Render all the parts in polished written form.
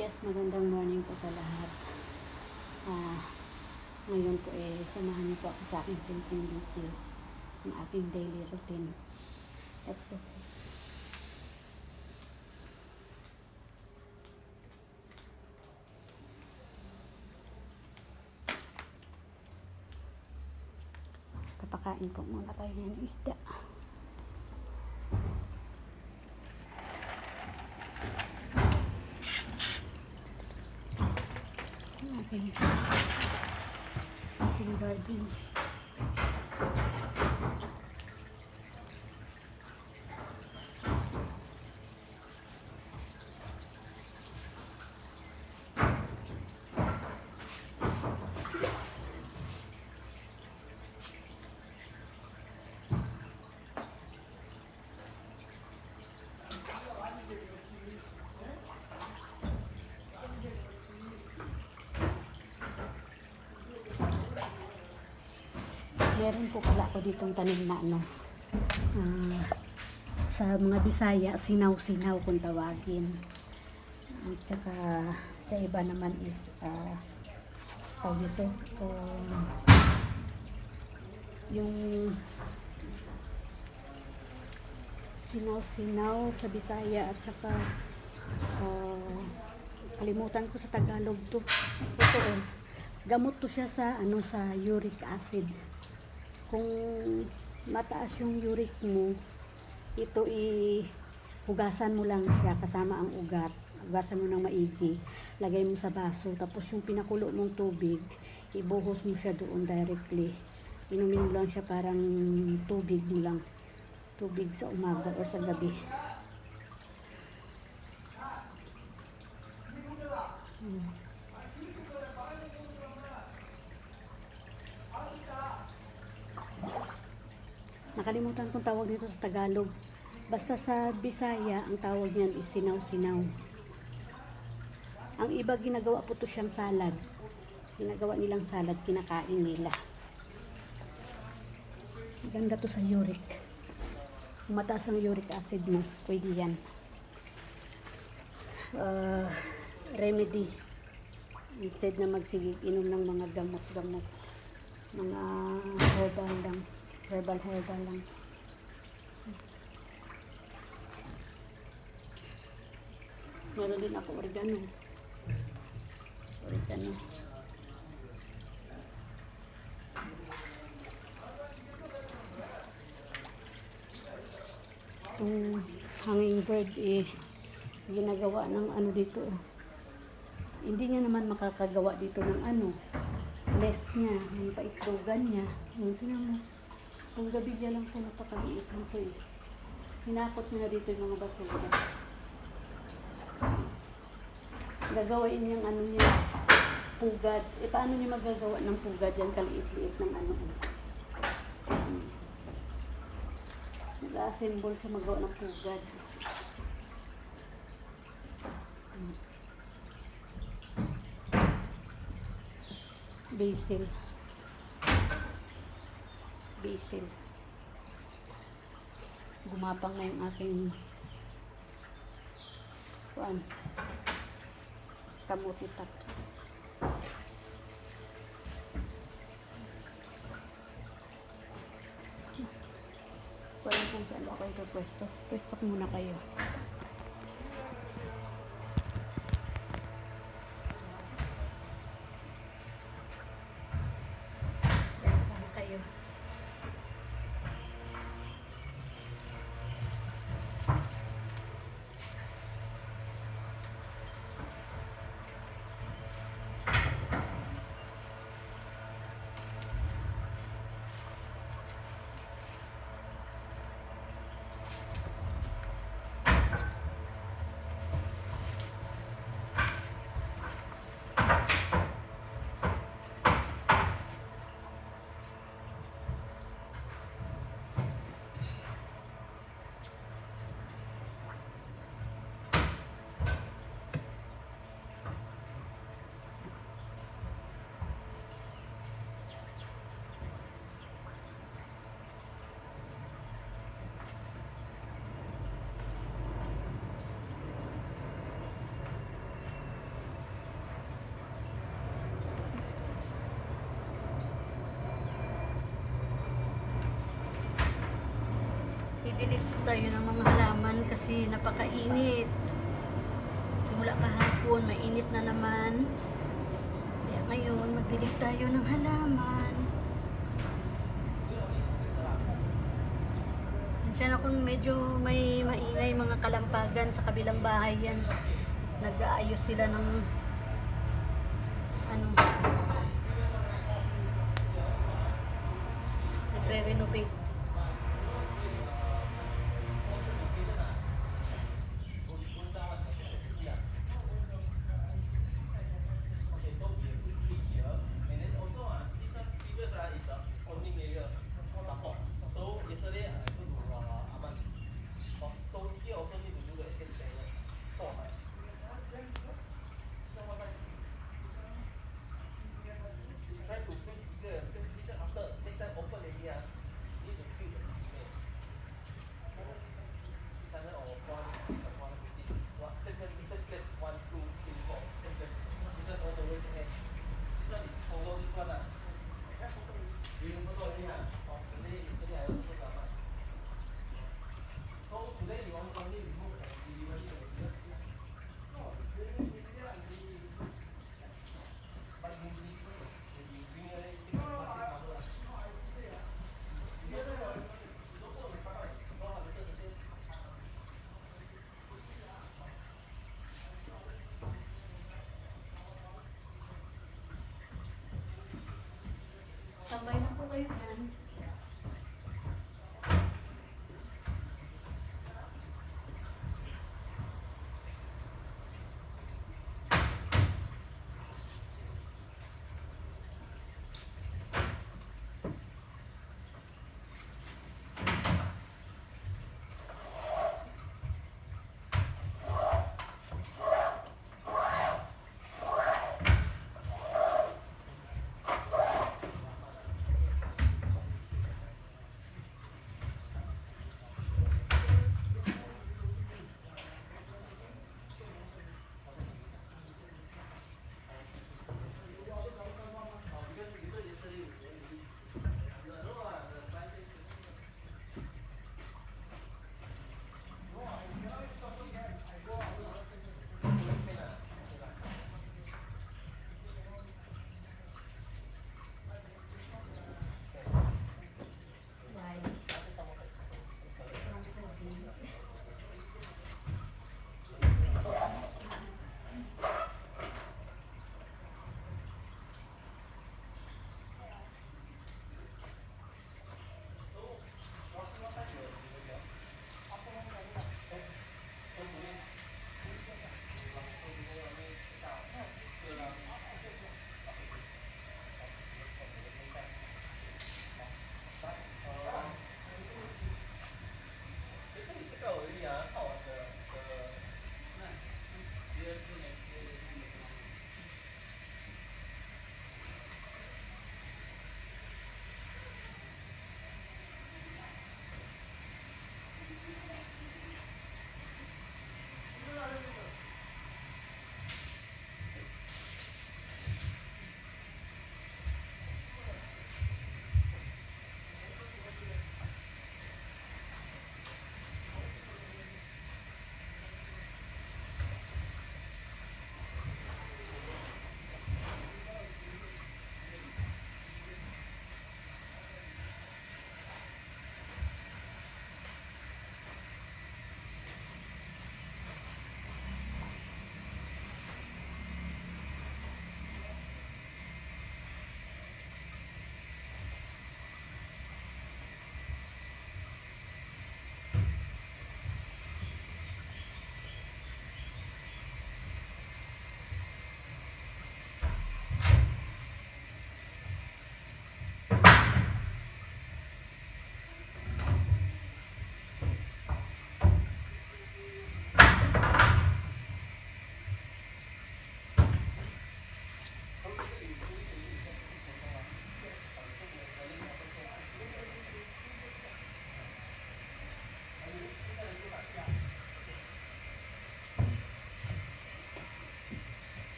Yes, magandang morning po sa lahat. Ngayon po samahan niyo po ako sa aking simpleng video ng aking daily routine. Let's go please. Papakain po muna tayo ng isda. Aking garden. Meron po pala ako ditong tanim na sa mga Bisaya, sinaw-sinaw kung tawagin. At saka sa iba naman is tawag ito, yung sinaw-sinaw sa Bisaya at saka kalimutan ko sa Tagalog to. Ito gamot to siya sa sa uric acid. Kung mataas yung uric mo, ito hugasan mo lang siya kasama ang ugat. Hugasan mo ng maigi, lagay mo sa baso, tapos yung pinakulo mong tubig, ibuhos mo siya doon directly. Inumin mo lang siya parang tubig mo lang. Tubig sa umaga o sa gabi. Nakalimutan kong tawag dito sa Tagalog. Basta sa Bisaya, ang tawag niyan is sinaw-sinaw. Ang iba ginagawa po to siyang salad. Ginagawa nilang salad, kinakain nila. Ganda to sa uric. Kung mataas ang uric acid mo, pwede yan. Remedy. Instead na magsigig, inom ng mga gamot-gamot. Mga herbal lang. Herbal lang. Meron din ako oregano. Itong hummingbird ginagawa ng dito. Hindi niya naman makakagawa dito ng nest niya, yung paiklogan niya. Tingnan mo. Ang gabi niya lang po napakaliit nito Hinakot niya dito yung mga basura. Gagawin niyang niya, pugad. Paano niya magagawa ng pugad yan? Kaliit-liit ng Nag-assemble siya magawa ng pugad. Basil. Gumapang na yung aking kamuti tops. Kung kung saan ako ito pwesto. Pwesto muna kayo. Magdilig tayo ng mga halaman kasi napakainit. Simula kahapon, mainit na naman. Kaya ngayon, magdilig tayo ng halaman. Siya na kung medyo may maingay mga kalampagan sa kabilang bahay yan. Nag-aayos sila ng ano, nagre-renovate. Tambay na po kayo yan.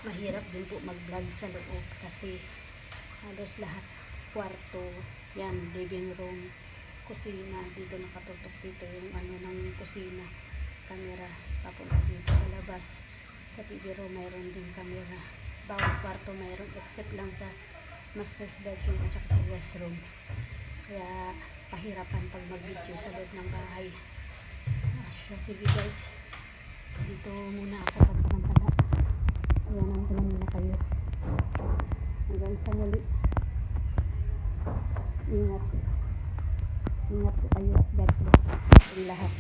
Mahirap din po mag-vlog sa loob kasi halos lahat kwarto, yan, living room, kusina. Dito nakatutok dito yung ano ng kusina. Camera. Papunta dito sa labas. Sa TV room mayroon din camera. Bawat kwarto mayroon except lang sa master's bedroom at saka sa restroom. Kaya pahirapan pag mag-video sa loob ng bahay. Sige guys, dito muna ako pagpapantala. Ayan, nandun muna kayo. Hanggang sa muli. Ingat. Ingat po kayo at God bless sa lahat.